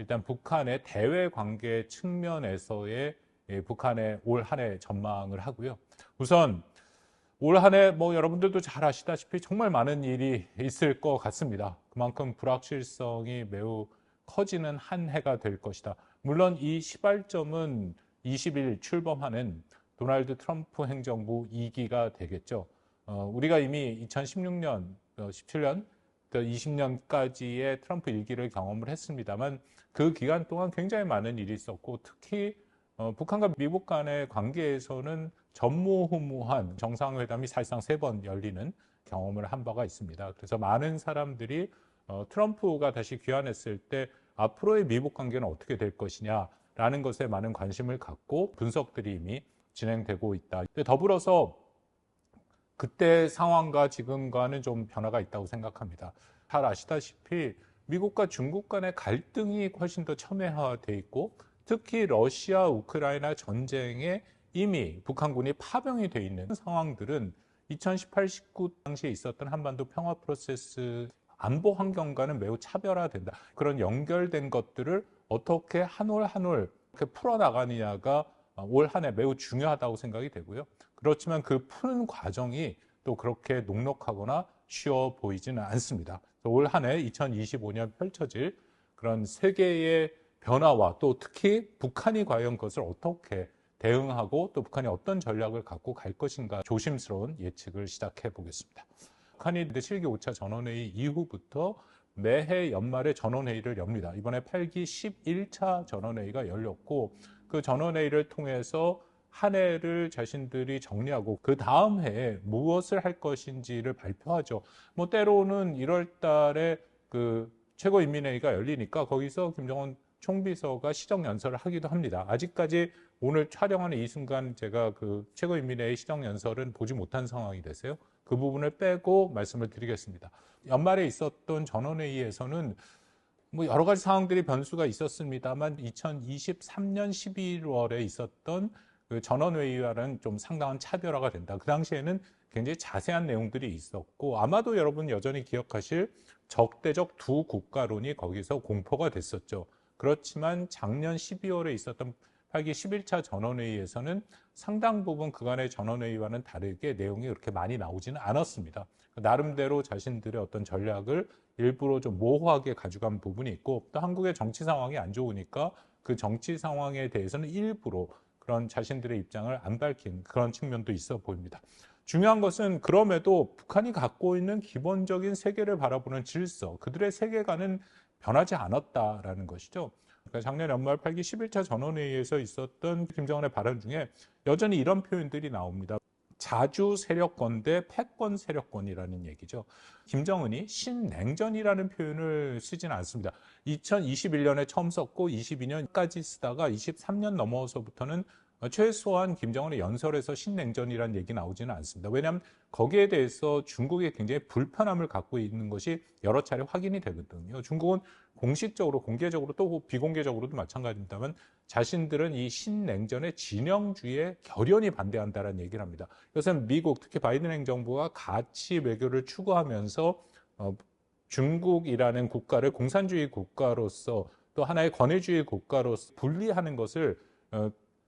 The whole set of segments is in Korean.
일단 북한의 대외 관계 측면에서의 북한의 올 한 해 전망을 하고요. 우선 올 한 해 여러분들도 잘 아시다시피 정말 많은 일이 있을 것 같습니다. 그만큼 불확실성이 매우 커지는 한 해가 될 것이다. 물론 이 시발점은 20일 출범하는 도널드 트럼프 행정부 2기가 되겠죠. 우리가 이미 2016년, 17년, 20년까지의 트럼프 1기를 경험을 했습니다만 그 기간 동안 굉장히 많은 일이 있었고 특히 북한과 미국 간의 관계에서는 전무후무한 정상회담이 사실상 3번 열리는 경험을 한 바가 있습니다. 그래서 많은 사람들이 트럼프가 다시 귀환했을 때 앞으로의 미국 관계는 어떻게 될 것이냐라는 것에 많은 관심을 갖고 분석들이 이미 진행되고 있다. 더불어서 그때 상황과 지금과는 좀 변화가 있다고 생각합니다. 잘 아시다시피 미국과 중국 간의 갈등이 훨씬 더 첨예화돼 있고 특히 러시아 우크라이나 전쟁에 이미 북한군이 파병이 돼 있는 상황들은 2018, 19 당시에 있었던 한반도 평화 프로세스 안보 환경과는 매우 차별화된다. 그런 연결된 것들을 어떻게 한 올 한 올 풀어나가느냐가 올 한 해 매우 중요하다고 생각이 되고요. 그렇지만 그 푸는 과정이 또 그렇게 녹록하거나 쉬워 보이지는 않습니다. 올 한 해 2025년 펼쳐질 그런 세계의 변화와 또 특히 북한이 과연 그것을 어떻게 대응하고 또 북한이 어떤 전략을 갖고 갈 것인가 조심스러운 예측을 시작해 보겠습니다. 북한이 7기 5차 전원회의 이후부터 매해 연말에 전원회의를 엽니다. 이번에 8기 11차 전원회의가 열렸고 그 전원회의를 통해서 한 해를 자신들이 정리하고 그 다음 해에 무엇을 할 것인지를 발표하죠. 때로는 1월 달에 그 최고인민회의가 열리니까 거기서 김정은 총비서가 시정연설을 하기도 합니다. 아직까지 오늘 촬영하는 이 순간 제가 그 최고인민회의 시정연설은 보지 못한 상황이 돼서요. 그 부분을 빼고 말씀을 드리겠습니다. 연말에 있었던 전원회의에서는 여러 가지 상황들이 변수가 있었습니다만 2023년 11월에 있었던 그 전원회의와는 좀 상당한 차별화가 된다. 그 당시에는 굉장히 자세한 내용들이 있었고 아마도 여러분 여전히 기억하실 적대적 두 국가론이 거기서 공포가 됐었죠. 그렇지만 작년 12월에 있었던 8기 11차 전원회의에서는 상당 부분 그간의 전원회의와는 다르게 내용이 그렇게 많이 나오지는 않았습니다. 나름대로 자신들의 어떤 전략을 일부러 좀 모호하게 가져간 부분이 있고 또 한국의 정치 상황이 안 좋으니까 그 정치 상황에 대해서는 일부러 그런 자신들의 입장을 안 밝힌 그런 측면도 있어 보입니다. 중요한 것은 그럼에도 북한이 갖고 있는 기본적인 세계를 바라보는 질서, 그들의 세계관은 변하지 않았다라는 것이죠. 그러니까 작년 연말 8기 11차 전원회의에서 있었던 김정은의 발언 중에 여전히 이런 표현들이 나옵니다. 자주 세력권 대 패권 세력권이라는 얘기죠. 김정은이 신냉전이라는 표현을 쓰지는 않습니다. 2021년에 처음 썼고 22년까지 쓰다가 23년 넘어서부터는 최소한 김정은의 연설에서 신냉전이라는 얘기 나오지는 않습니다. 왜냐하면 거기에 대해서 중국이 굉장히 불편함을 갖고 있는 것이 여러 차례 확인이 되거든요. 중국은 공식적으로, 공개적으로 또 비공개적으로도 마찬가지입니다만 자신들은 이 신냉전의 진영주의에 결연히 반대한다는 얘기를 합니다. 이것은 미국, 특히 바이든 행정부가 가치 외교를 추구하면서 중국이라는 국가를 공산주의 국가로서 또 하나의 권위주의 국가로서 분리하는 것을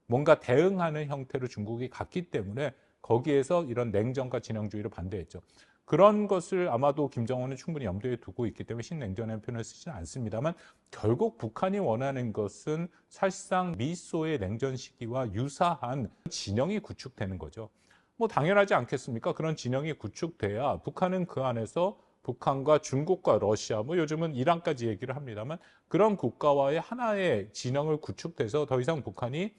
뭔가 대응하는 형태로 중국이 갔기 때문에 거기에서 이런 냉전과 진영주의를 반대했죠. 그런 것을 아마도 김정은은 충분히 염두에 두고 있기 때문에 신냉전이라는 표현을 쓰지는 않습니다만 결국 북한이 원하는 것은 사실상 미소의 냉전 시기와 유사한 진영이 구축되는 거죠. 당연하지 않겠습니까? 그런 진영이 구축돼야 북한은 그 안에서 북한과 중국과 러시아, 요즘은 이란까지 얘기를 합니다만 그런 국가와의 하나의 진영을 구축돼서 더 이상 북한이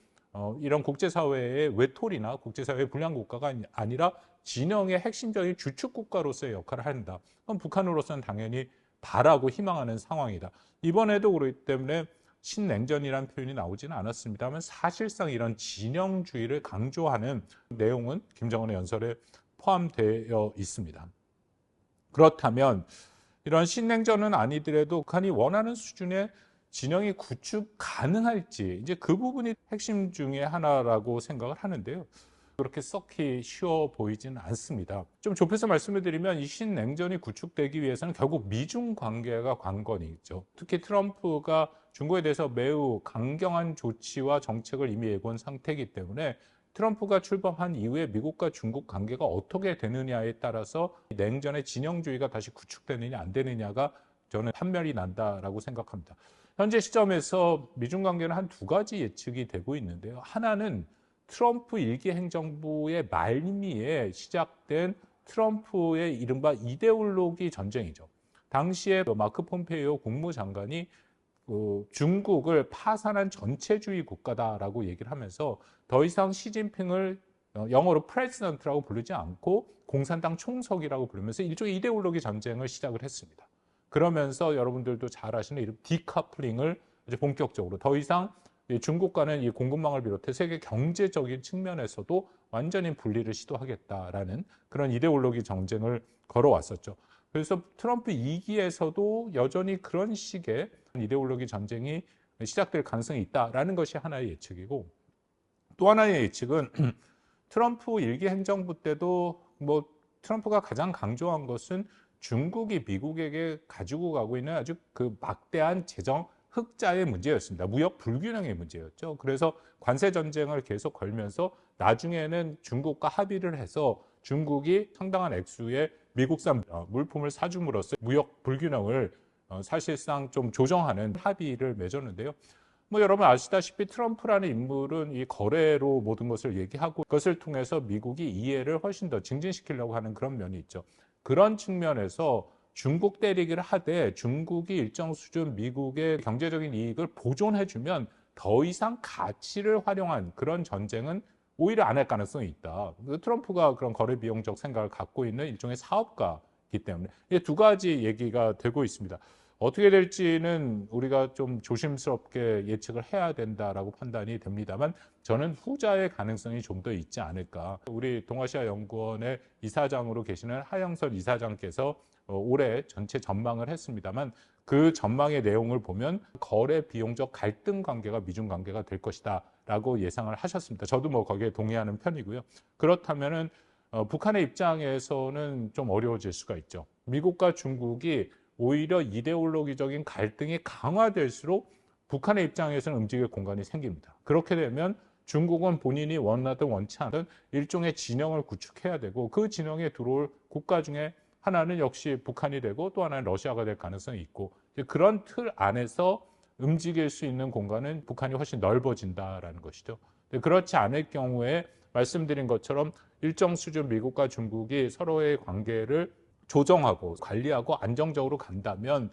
이런 국제사회의 외톨이나 국제사회의 불량 국가가 아니라 진영의 핵심적인 주축 국가로서의 역할을 한다. 그럼 북한으로서는 당연히 바라고 희망하는 상황이다. 이번에도 그렇기 때문에 신냉전이라는 표현이 나오지는 않았습니다만 사실상 이런 진영주의를 강조하는 내용은 김정은의 연설에 포함되어 있습니다. 그렇다면 이런 신냉전은 아니더라도 북한이 원하는 수준의 진영이 구축 가능할지 이제 그 부분이 핵심 중에 하나라고 생각을 하는데요. 그렇게 썩히 쉬워 보이지는 않습니다. 좀 좁혀서 말씀을 드리면 이 신냉전이 구축되기 위해서는 결국 미중 관계가 관건이죠. 특히 트럼프가 중국에 대해서 매우 강경한 조치와 정책을 이미 예고한 상태이기 때문에 트럼프가 출범한 이후에 미국과 중국 관계가 어떻게 되느냐에 따라서 냉전의 진영주의가 다시 구축되느냐 안 되느냐가 저는 판별이 난다라고 생각합니다. 현재 시점에서 미중 관계는 한 두 가지 예측이 되고 있는데요. 하나는 트럼프 일기 행정부의 말미에 시작된 트럼프의 이른바 이데올로기 전쟁이죠. 당시에 마크 폼페이오 국무장관이 중국을 파산한 전체주의 국가다라고 얘기를 하면서 더 이상 시진핑을 영어로 프레지던트라고 부르지 않고 공산당 총석이라고 부르면서 일종의 이데올로기 전쟁을 시작을 했습니다. 그러면서 여러분들도 잘 아시는 이런 디커플링을 이제 본격적으로 더 이상 중국과는 이 공급망을 비롯해 세계 경제적인 측면에서도 완전히 분리를 시도하겠다라는 그런 이데올로기 전쟁을 걸어왔었죠. 그래서 트럼프 2기에서도 여전히 그런 식의 이데올로기 전쟁이 시작될 가능성이 있다라는 것이 하나의 예측이고, 또 하나의 예측은 트럼프 1기 행정부 때도 트럼프가 가장 강조한 것은 중국이 미국에게 가지고 가고 있는 아주 그 막대한 재정 흑자의 문제였습니다. 무역 불균형의 문제였죠. 그래서 관세 전쟁을 계속 걸면서 나중에는 중국과 합의를 해서 중국이 상당한 액수의 미국산 물품을 사줌으로써 무역 불균형을 사실상 좀 조정하는 합의를 맺었는데요. 여러분 아시다시피 트럼프라는 인물은 이 거래로 모든 것을 얘기하고 그것을 통해서 미국이 이해를 훨씬 더 증진시키려고 하는 그런 면이 있죠. 그런 측면에서 중국 때리기를 하되 중국이 일정 수준 미국의 경제적인 이익을 보존해주면 더 이상 가치를 활용한 그런 전쟁은 오히려 안 할 가능성이 있다. 트럼프가 그런 거래 비용적 생각을 갖고 있는 일종의 사업가이기 때문에 이 두 가지 얘기가 되고 있습니다. 어떻게 될지는 우리가 좀 조심스럽게 예측을 해야 된다라고 판단이 됩니다만 저는 후자의 가능성이 좀 더 있지 않을까. 우리 동아시아연구원의 이사장으로 계시는 하영선 이사장께서 올해 전체 전망을 했습니다만 그 전망의 내용을 보면 거래 비용적 갈등 관계가 미중 관계가 될 것이다 라고 예상을 하셨습니다. 저도 거기에 동의하는 편이고요. 그렇다면은 북한의 입장에서는 좀 어려워질 수가 있죠. 미국과 중국이 오히려 이데올로기적인 갈등이 강화될수록 북한의 입장에서는 움직일 공간이 생깁니다. 그렇게 되면 중국은 본인이 원하든 원치 않든 일종의 진영을 구축해야 되고 그 진영에 들어올 국가 중에 하나는 역시 북한이 되고 또 하나는 러시아가 될 가능성이 있고 그런 틀 안에서 움직일 수 있는 공간은 북한이 훨씬 넓어진다라는 것이죠. 그렇지 않을 경우에 말씀드린 것처럼 일정 수준 미국과 중국이 서로의 관계를 조정하고 관리하고 안정적으로 간다면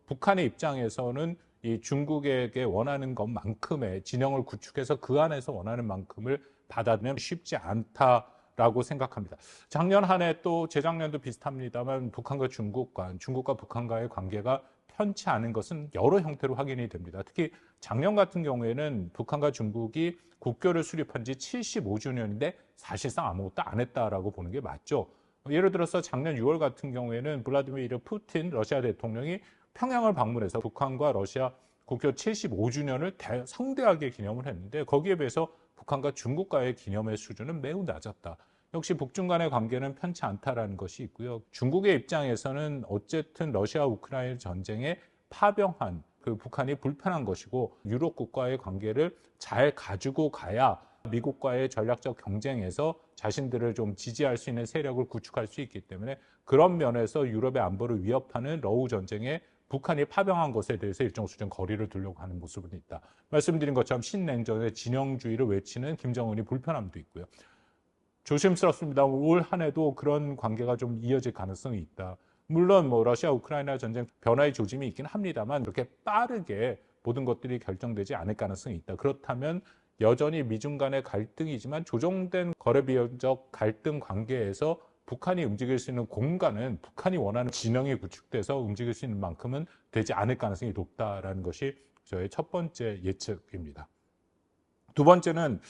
북한의 입장에서는 이 중국에게 원하는 것만큼의 진영을 구축해서 그 안에서 원하는 만큼을 받아들이면 쉽지 않다라고 생각합니다. 작년 한 해 또 재작년도 비슷합니다만 북한과 중국과 북한과의 관계가 편치 않은 것은 여러 형태로 확인이 됩니다. 특히 작년 같은 경우에는 북한과 중국이 국교를 수립한 지 75주년인데 사실상 아무것도 안 했다라고 보는 게 맞죠. 예를 들어서 작년 6월 같은 경우에는 블라디미르 푸틴 러시아 대통령이 평양을 방문해서 북한과 러시아 국교 75주년을 성대하게 기념을 했는데 거기에 비해서 북한과 중국과의 기념의 수준은 매우 낮았다. 역시 북중 간의 관계는 편치 않다라는 것이 있고요. 중국의 입장에서는 어쨌든 러시아 우크라이나 전쟁에 파병한 그 북한이 불편한 것이고 유럽 국가의 관계를 잘 가지고 가야 미국과의 전략적 경쟁에서 자신들을 좀 지지할 수 있는 세력을 구축할 수 있기 때문에 그런 면에서 유럽의 안보를 위협하는 러우 전쟁에 북한이 파병한 것에 대해서 일정 수준 거리를 두려고 하는 모습은 있다. 말씀드린 것처럼 신냉전의 진영주의를 외치는 김정은이 불편함도 있고요. 조심스럽습니다. 올 한 해도 그런 관계가 좀 이어질 가능성이 있다. 물론 러시아 우크라이나 전쟁 변화의 조짐이 있긴 합니다만 그렇게 빠르게 모든 것들이 결정되지 않을 가능성이 있다. 그렇다면 여전히 미중 간의 갈등이지만 조정된 거래 비용적 갈등 관계에서 북한이 움직일 수 있는 공간은 북한이 원하는 진영이 구축돼서 움직일 수 있는 만큼은 되지 않을 가능성이 높다라는 것이 저의 첫 번째 예측입니다. 두 번째는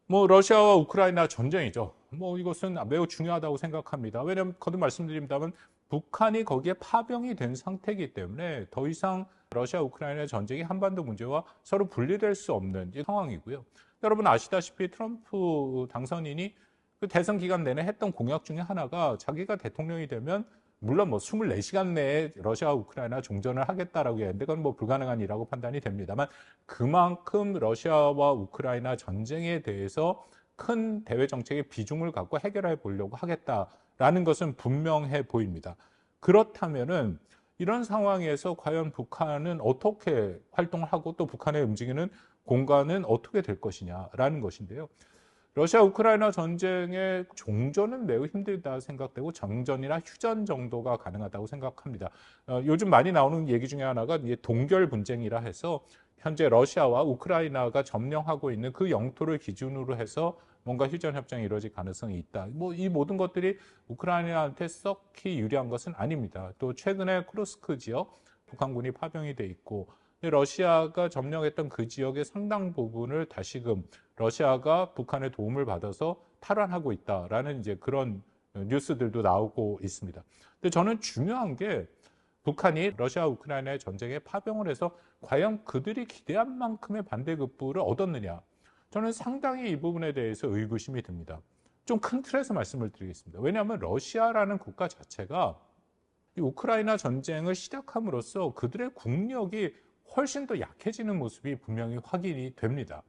러시아와 우크라이나 전쟁이죠. 이것은 매우 중요하다고 생각합니다. 왜냐하면 거듭 말씀드립니다만 북한이 거기에 파병이 된 상태이기 때문에 더 이상 러시아 우크라이나 전쟁이 한반도 문제와 서로 분리될 수 없는 상황이고요. 여러분 아시다시피 트럼프 당선인이 그 대선 기간 내내 했던 공약 중에 하나가 자기가 대통령이 되면 물론 뭐 24시간 내에 러시아와 우크라이나 종전을 하겠다라고 했는데 그건 뭐 불가능한 일이라고 판단이 됩니다만 그만큼 러시아와 우크라이나 전쟁에 대해서 큰 대외 정책의 비중을 갖고 해결해 보려고 하겠다라는 것은 분명해 보입니다. 그렇다면은 이런 상황에서 과연 북한은 어떻게 활동을 하고 또 북한의 움직이는 공간은 어떻게 될 것이냐라는 것인데요. 러시아 우크라이나 전쟁의 종전은 매우 힘들다 생각되고 정전이나 휴전 정도가 가능하다고 생각합니다. 요즘 많이 나오는 얘기 중에 하나가 동결 분쟁이라 해서 현재 러시아와 우크라이나가 점령하고 있는 그 영토를 기준으로 해서 뭔가 휴전 협정이 이루어질 가능성이 있다. 뭐 이 모든 것들이 우크라이나한테 썩히 유리한 것은 아닙니다. 또 최근에 쿠르스크 지역 북한군이 파병이 돼 있고 러시아가 점령했던 그 지역의 상당 부분을 다시금 러시아가 북한의 도움을 받아서 탈환하고 있다라는 이제 그런 뉴스들도 나오고 있습니다. 근데 저는 중요한 게 북한이 러시아 우크라이나의 전쟁에 파병을 해서 과연 그들이 기대한 만큼의 반대급부를 얻었느냐. 저는 상당히 이 부분에 대해서 의구심이 듭니다. 좀 큰 틀에서 말씀을 드리겠습니다. 왜냐하면 러시아라는 국가 자체가 이 우크라이나 전쟁을 시작함으로써 그들의 국력이 훨씬 더 약해지는 모습이 분명히 확인이 됩니다.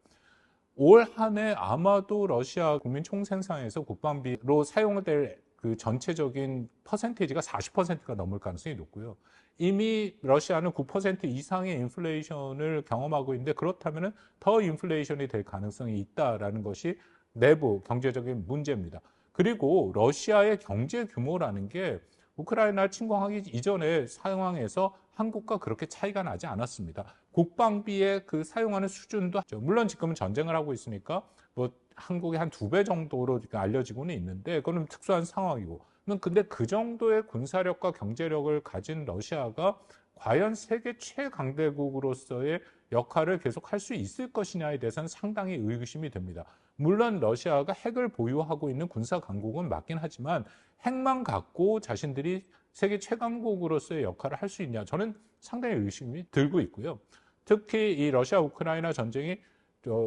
올 한 해 아마도 러시아 국민 총생산에서 국방비로 사용될 그 전체적인 퍼센테이지가 40%가 넘을 가능성이 높고요. 이미 러시아는 9% 이상의 인플레이션을 경험하고 있는데 그렇다면 더 인플레이션이 될 가능성이 있다라는 것이 내부 경제적인 문제입니다. 그리고 러시아의 경제 규모라는 게 우크라이나 침공하기 이전의 상황에서 한국과 그렇게 차이가 나지 않았습니다. 국방비의 그 사용하는 수준도 물론 지금은 전쟁을 하고 있으니까 뭐 한국의 한 2배 정도로 알려지고는 있는데 그거는 특수한 상황이고 근데 그 정도의 군사력과 경제력을 가진 러시아가 과연 세계 최강대국으로서의 역할을 계속 할 수 있을 것이냐에 대해서는 상당히 의구심이 됩니다. 물론 러시아가 핵을 보유하고 있는 군사 강국은 맞긴 하지만 핵만 갖고 자신들이 세계 최강국으로서의 역할을 할 수 있냐 저는 상당히 의심이 들고 있고요. 특히 이 러시아 우크라이나 전쟁이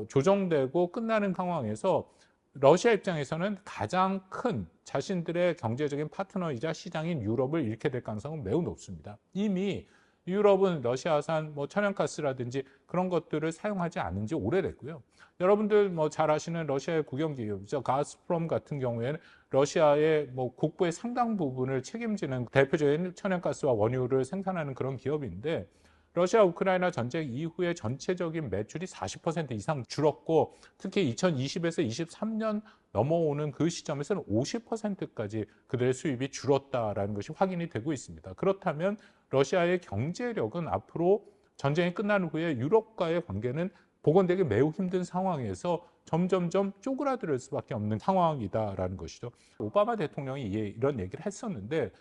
조정되고 끝나는 상황에서 러시아 입장에서는 가장 큰 자신들의 경제적인 파트너이자 시장인 유럽을 잃게 될 가능성은 매우 높습니다. 이미 유럽은 러시아산 천연가스라든지 그런 것들을 사용하지 않은 지 오래됐고요. 여러분들 잘 아시는 러시아의 국영기업이죠. 가스프롬 같은 경우에는 러시아의 국부의 상당 부분을 책임지는 대표적인 천연가스와 원유를 생산하는 그런 기업인데 러시아 우크라이나 전쟁 이후에 전체적인 매출이 40% 이상 줄었고 특히 2020에서 23년 넘어오는 그 시점에서는 50%까지 그들의 수입이 줄었다라는 것이 확인이 되고 있습니다. 그렇다면 러시아의 경제력은 앞으로 전쟁이 끝난 후에 유럽과의 관계는 복원되기 매우 힘든 상황에서 점점점 쪼그라들 수밖에 없는 상황이다라는 것이죠. 오바마 대통령이 이런 얘기를 했었는데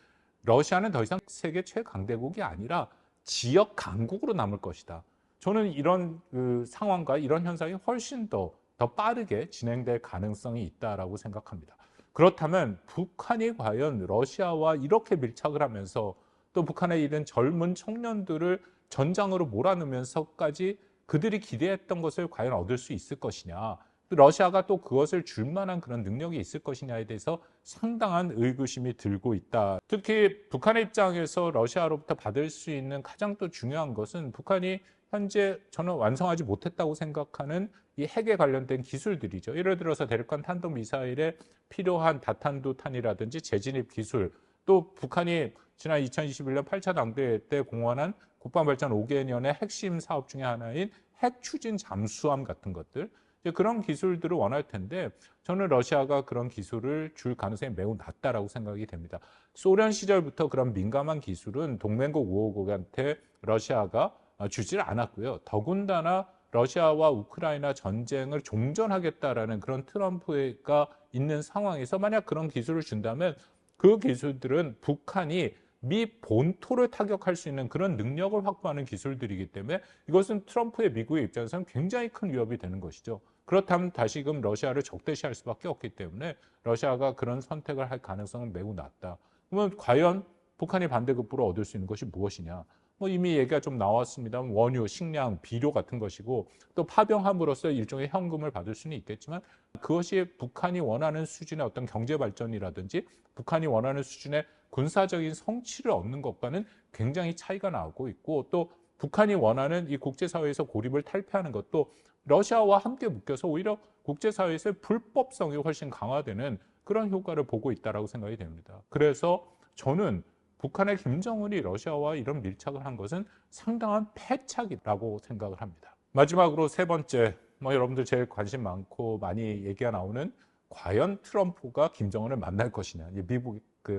러시아는 더 이상 세계 최강대국이 아니라 지역 강국으로 남을 것이다. 저는 이런 상황과 이런 현상이 훨씬 더 빠르게 진행될 가능성이 있다라고 생각합니다. 그렇다면 북한이 과연 러시아와 이렇게 밀착을 하면서 또 북한에 있는 젊은 청년들을 전장으로 몰아넣으면서까지 그들이 기대했던 것을 과연 얻을 수 있을 것이냐. 러시아가 또 그것을 줄 만한 그런 능력이 있을 것이냐에 대해서 상당한 의구심이 들고 있다. 특히 북한의 입장에서 러시아로부터 받을 수 있는 가장 또 중요한 것은 북한이 현재 저는 완성하지 못했다고 생각하는 이 핵에 관련된 기술들이죠. 예를 들어서 대륙간 탄도미사일에 필요한 다탄두탄이라든지 재진입 기술, 또 북한이 지난 2021년 8차 당대회 때 공언한 국방발전 5개년의 핵심 사업 중에 하나인 핵 추진 잠수함 같은 것들, 그런 기술들을 원할 텐데 저는 러시아가 그런 기술을 줄 가능성이 매우 낮다라고 생각이 됩니다. 소련 시절부터 그런 민감한 기술은 동맹국 우호국한테 러시아가 주질 않았고요. 더군다나 러시아와 우크라이나 전쟁을 종전하겠다라는 그런 트럼프가 있는 상황에서 만약 그런 기술을 준다면 그 기술들은 북한이 미 본토를 타격할 수 있는 그런 능력을 확보하는 기술들이기 때문에 이것은 트럼프의 미국의 입장에서는 굉장히 큰 위협이 되는 것이죠. 그렇다면 다시금 러시아를 적대시할 수밖에 없기 때문에 러시아가 그런 선택을 할 가능성은 매우 낮다. 그러면 과연 북한이 반대급부로 얻을 수 있는 것이 무엇이냐. 뭐 이미 얘기가 좀 나왔습니다. 원유, 식량, 비료 같은 것이고 또 파병함으로써 일종의 현금을 받을 수는 있겠지만 그것이 북한이 원하는 수준의 어떤 경제 발전이라든지 북한이 원하는 수준의 군사적인 성취를 얻는 것과는 굉장히 차이가 나고 있고 또 북한이 원하는 이 국제사회에서 고립을 탈피하는 것도 러시아와 함께 묶여서 오히려 국제사회에서의 불법성이 훨씬 강화되는 그런 효과를 보고 있다고 생각이 됩니다. 그래서 저는 북한의 김정은이 러시아와 이런 밀착을 한 것은 상당한 패착이라고 생각을 합니다. 마지막으로 세 번째, 여러분들 제일 관심 많고 많이 얘기가 나오는 과연 트럼프가 김정은을 만날 것이냐.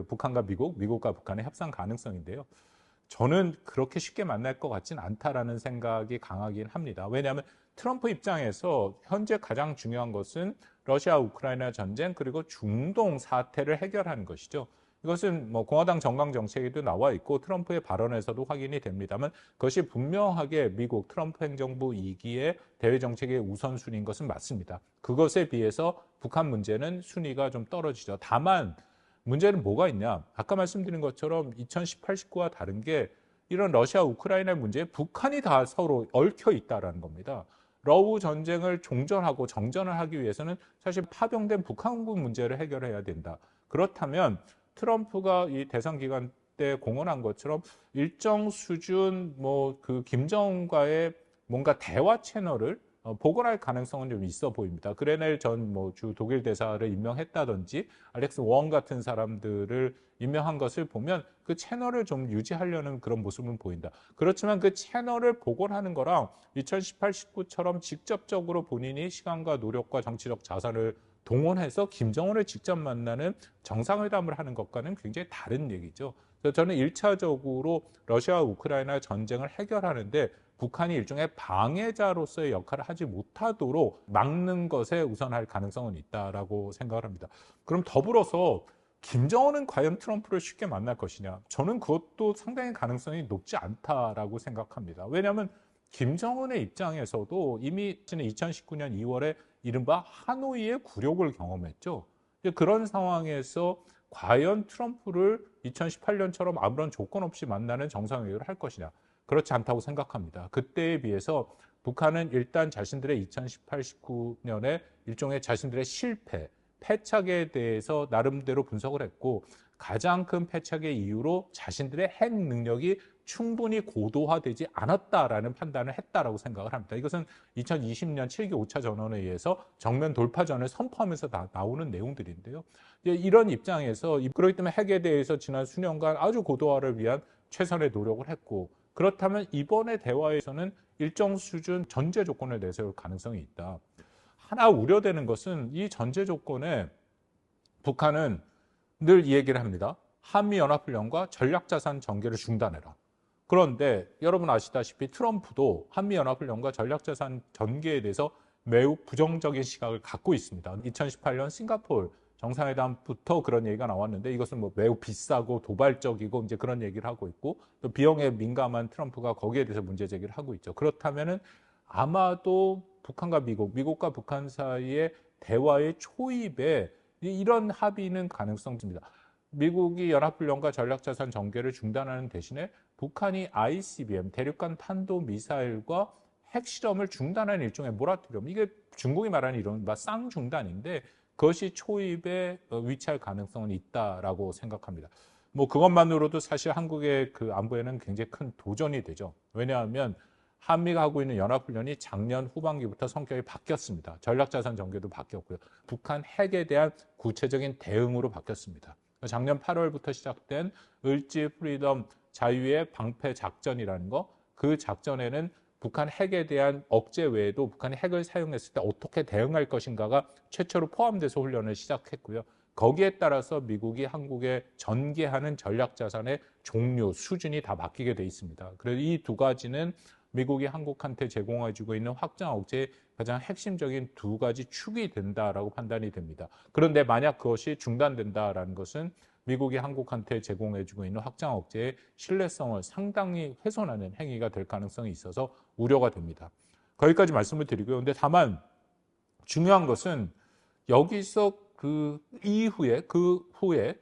북한과 미국과 북한의 협상 가능성인데요. 저는 그렇게 쉽게 만날 것 같진 않다라는 생각이 강하긴 합니다. 왜냐하면 트럼프 입장에서 현재 가장 중요한 것은 러시아 우크라이나 전쟁 그리고 중동 사태를 해결하는 것이죠. 이것은 공화당 정강 정책에도 나와 있고 트럼프의 발언에서도 확인이 됩니다만 그것이 분명하게 미국 트럼프 행정부 2기의 대외 정책의 우선순위인 것은 맞습니다. 그것에 비해서 북한 문제는 순위가 좀 떨어지죠. 다만 문제는 뭐가 있냐? 아까 말씀드린 것처럼 2018, 19와 다른 게 이런 러시아 우크라이나 문제에 북한이 다 서로 얽혀 있다는 겁니다. 러우 전쟁을 종전하고 정전을 하기 위해서는 사실 파병된 북한군 문제를 해결해야 된다. 그렇다면 트럼프가 이 대선 기간 때 공언한 것처럼 일정 수준 김정은과의 뭔가 대화 채널을 복원할 가능성은 좀 있어 보입니다. 그레넬 전 주 독일 대사를 임명했다든지 알렉스 원 같은 사람들을 임명한 것을 보면 그 채널을 좀 유지하려는 그런 모습은 보인다. 그렇지만 그 채널을 복원하는 거랑 2018, 19처럼 직접적으로 본인이 시간과 노력과 정치적 자산을 동원해서 김정은을 직접 만나는 정상회담을 하는 것과는 굉장히 다른 얘기죠. 그래서 저는 1차적으로 러시아와 우크라이나 전쟁을 해결하는데 북한이 일종의 방해자로서의 역할을 하지 못하도록 막는 것에 우선할 가능성은 있다라고 생각을 합니다. 그럼 더불어서 김정은은 과연 트럼프를 쉽게 만날 것이냐? 저는 그것도 상당히 가능성이 높지 않다라고 생각합니다. 왜냐하면 김정은의 입장에서도 이미 2019년 2월에 이른바 하노이의 굴욕을 경험했죠. 그런 상황에서 과연 트럼프를 2018년처럼 아무런 조건 없이 만나는 정상회의를 할 것이냐? 그렇지 않다고 생각합니다. 그때에 비해서 북한은 일단 자신들의 2018, 19년에 일종의 자신들의 실패, 패착에 대해서 나름대로 분석을 했고 가장 큰 패착의 이유로 자신들의 핵 능력이 충분히 고도화되지 않았다라는 판단을 했다라고 생각을 합니다. 이것은 2020년 7기 5차 전원에 의해서 정면 돌파전을 선포하면서 나오는 내용들인데요. 이런 입장에서 그렇기 때문에 핵에 대해서 지난 수년간 아주 고도화를 위한 최선의 노력을 했고 그렇다면 이번의 대화에서는 일정 수준 전제 조건을 내세울 가능성이 있다. 하나 우려되는 것은 이 전제 조건에 북한은 늘 이 얘기를 합니다. 한미연합훈련과 전략자산 전개를 중단해라. 그런데 여러분 아시다시피 트럼프도 한미연합훈련과 전략자산 전개에 대해서 매우 부정적인 시각을 갖고 있습니다. 2018년 싱가포르 정상회담부터 그런 얘기가 나왔는데 이것은 매우 비싸고 도발적이고 이제 그런 얘기를 하고 있고 또 비용에 민감한 트럼프가 거기에 대해서 문제 제기를 하고 있죠. 그렇다면은 아마도 북한과 미국과 북한 사이의 대화의 초입에 이런 합의는 가능성입니다. 미국이 연합훈련과 전략자산 전개를 중단하는 대신에 북한이 ICBM, 대륙간 탄도미사일과 핵실험을 중단하는 일종의 모라토리엄. 이게 중국이 말하는 이런 쌍중단인데 그것이 초입에 위치할 가능성은 있다라고 생각합니다. 그것만으로도 사실 한국의 그 안보에는 굉장히 큰 도전이 되죠. 왜냐하면 한미가 하고 있는 연합훈련이 작년 후반기부터 성격이 바뀌었습니다. 전략자산 전개도 바뀌었고요. 북한 핵에 대한 구체적인 대응으로 바뀌었습니다. 작년 8월부터 시작된 을지 프리덤 자유의 방패 작전이라는 거, 그 작전에는 북한 핵에 대한 억제 외에도 북한이 핵을 사용했을 때 어떻게 대응할 것인가가 최초로 포함돼서 훈련을 시작했고요. 거기에 따라서 미국이 한국에 전개하는 전략자산의 종류, 수준이 다 바뀌게 돼 있습니다. 그래서 이 두 가지는 미국이 한국한테 제공해주고 있는 확장 억제의 가장 핵심적인 두 가지 축이 된다라고 판단이 됩니다. 그런데 만약 그것이 중단된다라는 것은 미국이 한국한테 제공해주고 있는 확장 억제의 신뢰성을 상당히 훼손하는 행위가 될 가능성이 있어서 우려가 됩니다. 거기까지 말씀을 드리고요. 근데 다만 중요한 것은 여기서 그 후에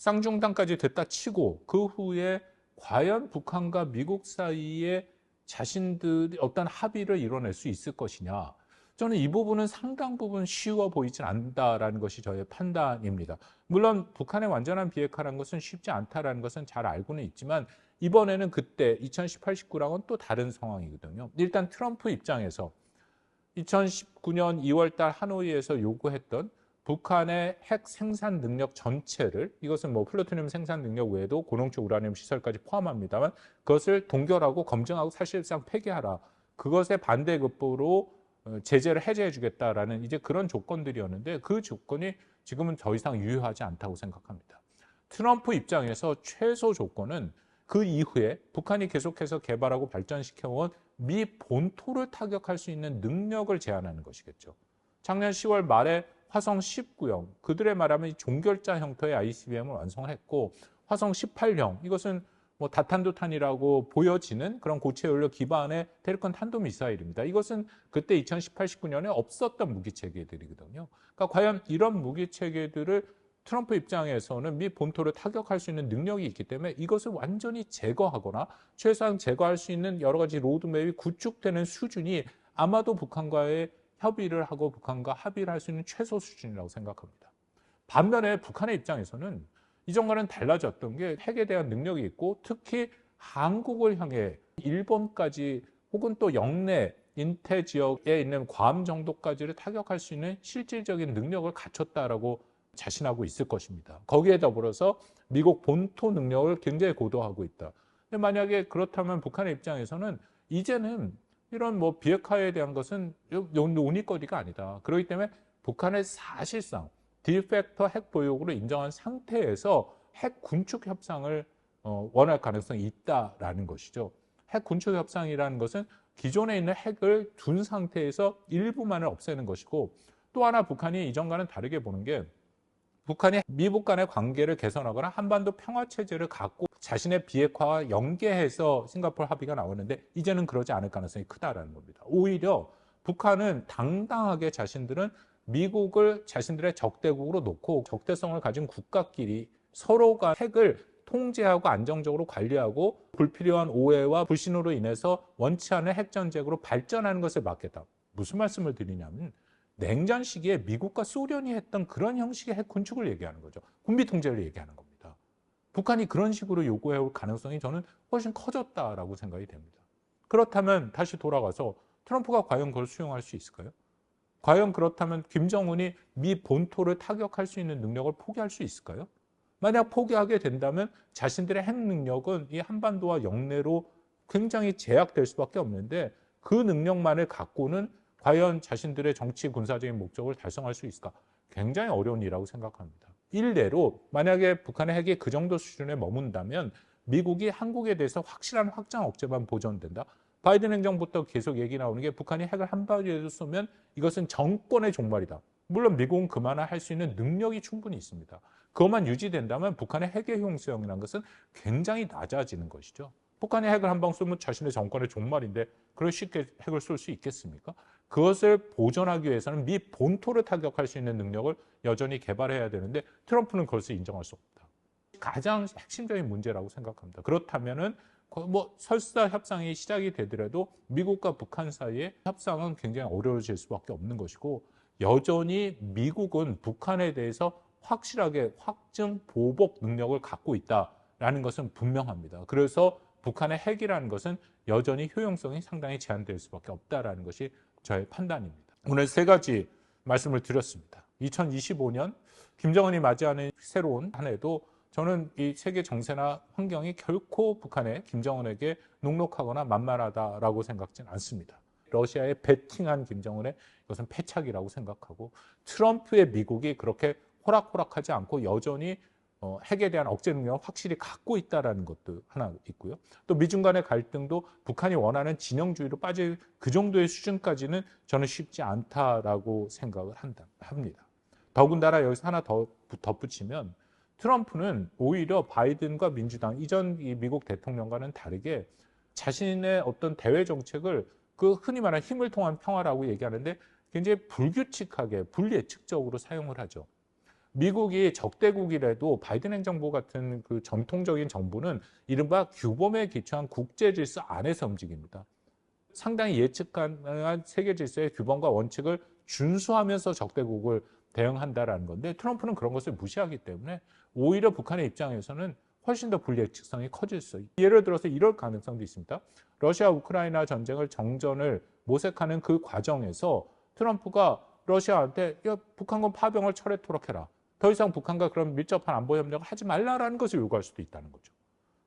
쌍중단까지 됐다 치고 그 후에 과연 북한과 미국 사이에 자신들이 어떤 합의를 이뤄낼 수 있을 것이냐. 저는 이 부분은 상당 부분 쉬워 보이진 않는다라는 것이 저의 판단입니다. 물론 북한의 완전한 비핵화라는 것은 쉽지 않다라는 것은 잘 알고는 있지만 이번에는 그때 2018, 19랑은 또 다른 상황이거든요. 일단 트럼프 입장에서 2019년 2월 달 하노이에서 요구했던 북한의 핵 생산 능력 전체를, 이것은 뭐 플루토늄 생산 능력 외에도 고농축 우라늄 시설까지 포함합니다만 그것을 동결하고 검증하고 사실상 폐기하라. 그것에 반대급부로 제재를 해제해 주겠다라는 이제 그런 조건들이었는데 그 조건이 지금은 더 이상 유효하지 않다고 생각합니다. 트럼프 입장에서 최소 조건은 그 이후에 북한이 계속해서 개발하고 발전시켜온 미 본토를 타격할 수 있는 능력을 제한하는 것이겠죠. 작년 10월 말에 화성 19형, 그들의 말하면 종결자 형태의 ICBM을 완성했고 화성 18형, 이것은 뭐 다탄도탄이라고 보여지는 그런 고체 연료 기반의 대륙간 탄도미사일입니다. 이것은 그때 2018, 19년에 없었던 무기 체계들이거든요. 그러니까 과연 이런 무기 체계들을 트럼프 입장에서는 미 본토를 타격할 수 있는 능력이 있기 때문에 이것을 완전히 제거하거나 최소한 제거할 수 있는 여러 가지 로드맵이 구축되는 수준이 아마도 북한과의 협의를 하고 북한과 합의를 할 수 있는 최소 수준이라고 생각합니다. 반면에 북한의 입장에서는 이전과는 달라졌던 게 핵에 대한 능력이 있고 특히 한국을 향해 일본까지 혹은 또 영내 인태 지역에 있는 괌 정도까지를 타격할 수 있는 실질적인 능력을 갖췄다라고 자신하고 있을 것입니다. 거기에 더불어서 미국 본토 능력을 굉장히 고도화하고 있다. 근데 만약에 그렇다면 북한의 입장에서는 이제는 이런 뭐 비핵화에 대한 것은 논의거리가 아니다. 그렇기 때문에 북한의 사실상 디팩터 핵 보유국으로 인정한 상태에서 핵 군축 협상을 원할 가능성이 있다라는 것이죠. 핵 군축 협상이라는 것은 기존에 있는 핵을 둔 상태에서 일부만을 없애는 것이고 또 하나 북한이 이전과는 다르게 보는 게 북한이 미북 간의 관계를 개선하거나 한반도 평화체제를 갖고 자신의 비핵화와 연계해서 싱가포르 합의가 나오는데 이제는 그러지 않을 가능성이 크다라는 겁니다. 오히려 북한은 당당하게 자신들은 미국을 자신들의 적대국으로 놓고 적대성을 가진 국가끼리 서로가 핵을 통제하고 안정적으로 관리하고 불필요한 오해와 불신으로 인해서 원치 않은 핵전쟁으로 발전하는 것을 막겠다. 무슨 말씀을 드리냐면 냉전 시기에 미국과 소련이 했던 그런 형식의 핵 군축을 얘기하는 거죠. 군비 통제를 얘기하는 겁니다. 북한이 그런 식으로 요구해올 가능성이 저는 훨씬 커졌다라고 생각이 됩니다. 그렇다면 다시 돌아가서 트럼프가 과연 그걸 수용할 수 있을까요? 과연 그렇다면 김정은이 미 본토를 타격할 수 있는 능력을 포기할 수 있을까요? 만약 포기하게 된다면 자신들의 핵 능력은 이 한반도와 영내로 굉장히 제약될 수밖에 없는데 그 능력만을 갖고는 과연 자신들의 정치 군사적인 목적을 달성할 수 있을까? 굉장히 어려운 일이라고 생각합니다. 일례로 만약에 북한의 핵이 그 정도 수준에 머문다면 미국이 한국에 대해서 확실한 확장 억제만 보존된다. 바이든 행정부터 계속 얘기 나오는 게 북한이 핵을 한 발이라도 쏘면 이것은 정권의 종말이다. 물론 미국은 그만을 할 수 있는 능력이 충분히 있습니다. 그것만 유지된다면 북한의 핵의 효용성이라는 것은 굉장히 낮아지는 것이죠. 북한이 핵을 한 방 쏘면 자신의 정권의 종말인데 그걸 쉽게 핵을 쏠 수 있겠습니까? 그것을 보존하기 위해서는 미 본토를 타격할 수 있는 능력을 여전히 개발해야 되는데 트럼프는 그것을 인정할 수 없다. 가장 핵심적인 문제라고 생각합니다. 그렇다면은 뭐 설사 협상이 시작이 되더라도 미국과 북한 사이의 협상은 굉장히 어려워질 수밖에 없는 것이고 여전히 미국은 북한에 대해서 확실하게 확증 보복 능력을 갖고 있다라는 것은 분명합니다. 그래서 북한의 핵이라는 것은 여전히 효용성이 상당히 제한될 수밖에 없다라는 것이 저의 판단입니다. 오늘 세 가지 말씀을 드렸습니다. 2025년 김정은이 맞이하는 새로운 한 해도 저는 이 세계 정세나 환경이 결코 북한의 김정은에게 녹록하거나 만만하다라고 생각지는 않습니다. 러시아에 베팅한 김정은의 이것은 패착이라고 생각하고 트럼프의 미국이 그렇게 호락호락하지 않고 여전히 핵에 대한 억제 능력을 확실히 갖고 있다는 것도 하나 있고요. 또 미중 간의 갈등도 북한이 원하는 진영주의로 빠질 그 정도의 수준까지는 저는 쉽지 않다라고 생각을 합니다. 더군다나 여기서 하나 더 덧붙이면 트럼프는 오히려 바이든과 민주당 이전 이 미국 대통령과는 다르게 자신의 어떤 대외 정책을 그 흔히 말하는 힘을 통한 평화라고 얘기하는데 굉장히 불규칙하게 불예측적으로 사용을 하죠. 미국이 적대국이라도 바이든 행정부 같은 그 전통적인 정부는 이른바 규범에 기초한 국제 질서 안에서 움직입니다. 상당히 예측 가능한 세계 질서의 규범과 원칙을 준수하면서 적대국을 대응한다라는 건데 트럼프는 그런 것을 무시하기 때문에 오히려 북한의 입장에서는 훨씬 더 불예측성이 커질 수 있어요. 예를 들어서 이럴 가능성도 있습니다. 러시아 우크라이나 전쟁을 정전을 모색하는 그 과정에서 트럼프가 러시아한테 야, 북한군 파병을 철회토록 해라. 더 이상 북한과 그런 밀접한 안보 협력을 하지 말라라는 것을 요구할 수도 있다는 거죠.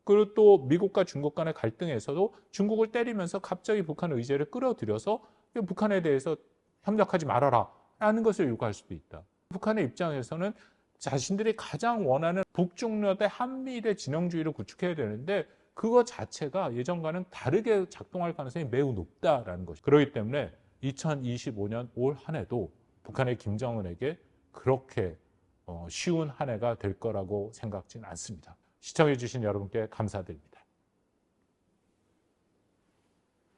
그리고 또 미국과 중국 간의 갈등에서도 중국을 때리면서 갑자기 북한 의제를 끌어들여서 북한에 대해서 협력하지 말아라 라는 것을 요구할 수도 있다. 북한의 입장에서는 자신들이 가장 원하는 북중러 대 한미일의 진영주의를 구축해야 되는데 그거 자체가 예전과는 다르게 작동할 가능성이 매우 높다라는 것이죠. 그렇기 때문에 2025년 올 한 해도 북한의 김정은에게 그렇게 쉬운 한 해가 될 거라고 생각지는 않습니다. 시청해 주신 여러분께 감사드립니다.